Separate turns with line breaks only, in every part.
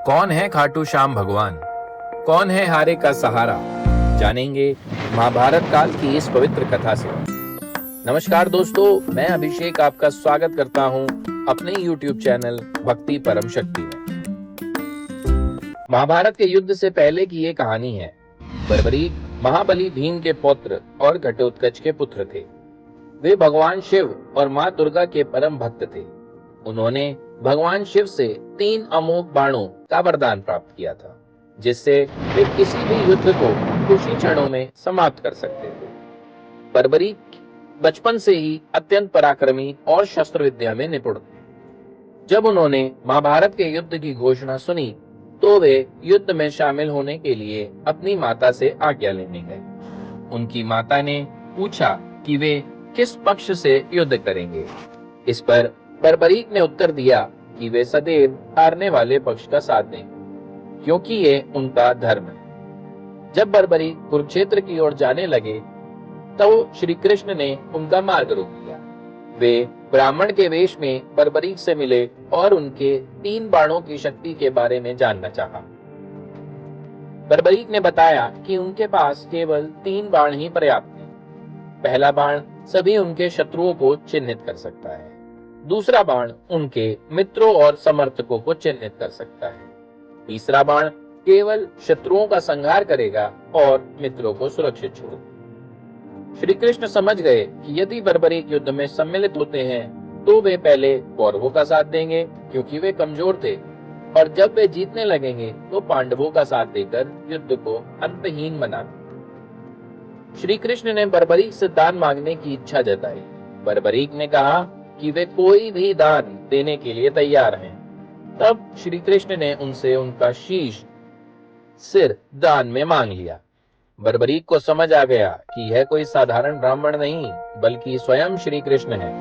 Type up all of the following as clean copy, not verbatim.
कौन है खाटू श्याम भगवान? कौन है हारे का सहारा? जानेंगे महाभारत काल की इस पवित्र कथा से। नमस्कार दोस्तों, मैं अभिषेक आपका स्वागत करता हूं अपने YouTube चैनल भक्ति परम शक्ति में। महाभारत के युद्ध से पहले की ये कहानी है। बर्बरीक महाबली भीम के पौत्र और घटोत्कच के पुत्र थे। वे भगवान शिव और माँ दुर्गा के परम भक्त थे। उन्होंने भगवान शिव से 3 अमोघ बाणों का वरदान प्राप्त किया था, जिससे वे किसी भी युद्ध को कुछ ही क्षणों में समाप्त कर सकते थे। बर्बरीक बचपन से ही अत्यंत पराक्रमी और शस्त्र विद्या में निपुण थे। जब उन्होंने महाभारत के युद्ध की घोषणा सुनी, तो वे युद्ध में शामिल होने के लिए अपनी माता से आज्ञा लेने गए। उनकी माता ने पूछा कि वे किस पक्ष से युद्ध करेंगे। इस पर बर्बरीक ने उत्तर दिया कि वे सदैव हारने वाले पक्ष का साथ देंगे, क्योंकि ये उनका धर्म है। जब बर्बरीक कुरुक्षेत्र की ओर जाने लगे, तो श्री कृष्ण ने उनका मार्ग रोक दिया। वे ब्राह्मण के वेश में बर्बरीक से मिले और उनके 3 बाणों की शक्ति के बारे में जानना चाहा। बर्बरीक ने बताया कि उनके पास केवल 3 बाण ही पर्याप्त हैं। पहला बाण सभी उनके शत्रुओं को चिन्हित कर सकता है। दूसरा बाण उनके मित्रों और समर्थकों को चिन्हित कर सकता है। तीसरा बाण केवल शत्रुओं का संहार करेगा और मित्रों को सुरक्षित छोड़ेगा। श्री कृष्ण समझ गए कि यदि बर्बरीक युद्ध में सम्मिलित होते हैं, तो वे पहले कौरवों का साथ देंगे, क्योंकि वे कमजोर थे, और जब वे जीतने लगेंगे तो पांडवों का साथ देकर युद्ध को अंतहीन बना देंगे। श्री कृष्ण ने बर्बरीक से दान मांगने की इच्छा जताई। बर्बरीक ने कहा कि वे कोई भी दान देने के लिए तैयार हैं। तब श्री कृष्ण ने उनसे उनका शीश सिर दान में मांग लिया। बर्बरीक को समझ आ गया कि यह कोई साधारण ब्राह्मण नहीं, बल्कि स्वयं श्री कृष्ण है।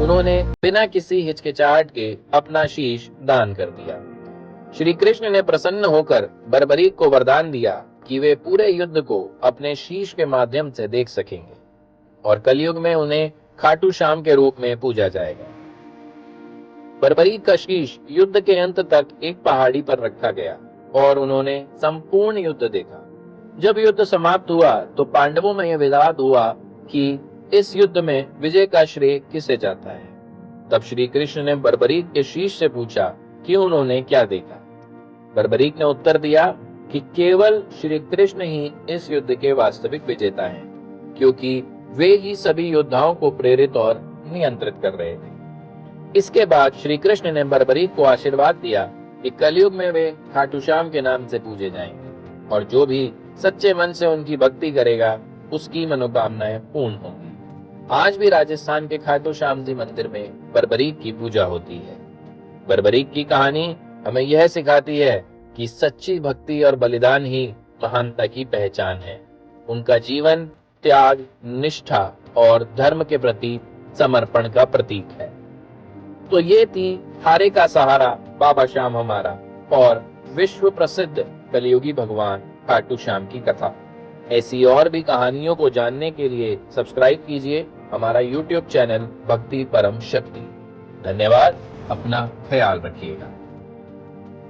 उन्होंने बिना किसी हिचकिचाहट के अपना शीश दान कर दिया। श्री कृष्ण ने प्रसन्न होकर बर्बरीक को वरदान दिया कि वे पूरे युद्ध को अपने शीश के माध्यम से देख सकेंगे और कलयुग में उन्हें खाटू श्याम के रूप में पूजा जाएगा। बर्बरीक का शीश युद्ध के अंत तक एक पहाड़ी पर रखा गया और उन्होंने संपूर्ण युद्ध देखा। जब युद्ध समाप्त हुआ, तो पांडवों में यह विवाद हुआ कि इस युद्ध में विजय का श्रेय किसे जाता है। तब श्री कृष्ण ने बर्बरीक के शीश से पूछा कि उन्होंने क्या देखा। बर्बरीक ने उत्तर दिया कि केवल श्री कृष्ण ही इस युद्ध के वास्तविक विजेता हैं, क्योंकि वे ही सभी योद्धाओं को प्रेरित और नियंत्रित कर रहे थे। इसके बाद श्री कृष्ण ने बर्बरीक को आशीर्वाद दिया कि कलयुग में वे खाटू श्याम के नाम से पूजे जाएंगे, और जो भी सच्चे मन से उनकी भक्ति करेगा, उसकी मनोकामनाएं पूर्ण होंगी। आज भी राजस्थान के खाटू श्याम जी मंदिर में बर्बरीक की पूजा होती है। बर्बरीक की कहानी हमें यह सिखाती है कि सच्ची भक्ति और बलिदान ही महानता की पहचान है। उनका जीवन त्याग, निष्ठा और धर्म के प्रति समर्पण का प्रतीक है। तो ये थी हारे का सहारा बाबा श्याम हमारा और विश्व प्रसिद्ध कलयुगी भगवान खाटू श्याम की कथा। ऐसी और भी कहानियों को जानने के लिए सब्सक्राइब कीजिए हमारा YouTube चैनल भक्ति परम शक्ति। धन्यवाद। अपना ख्याल रखिएगा।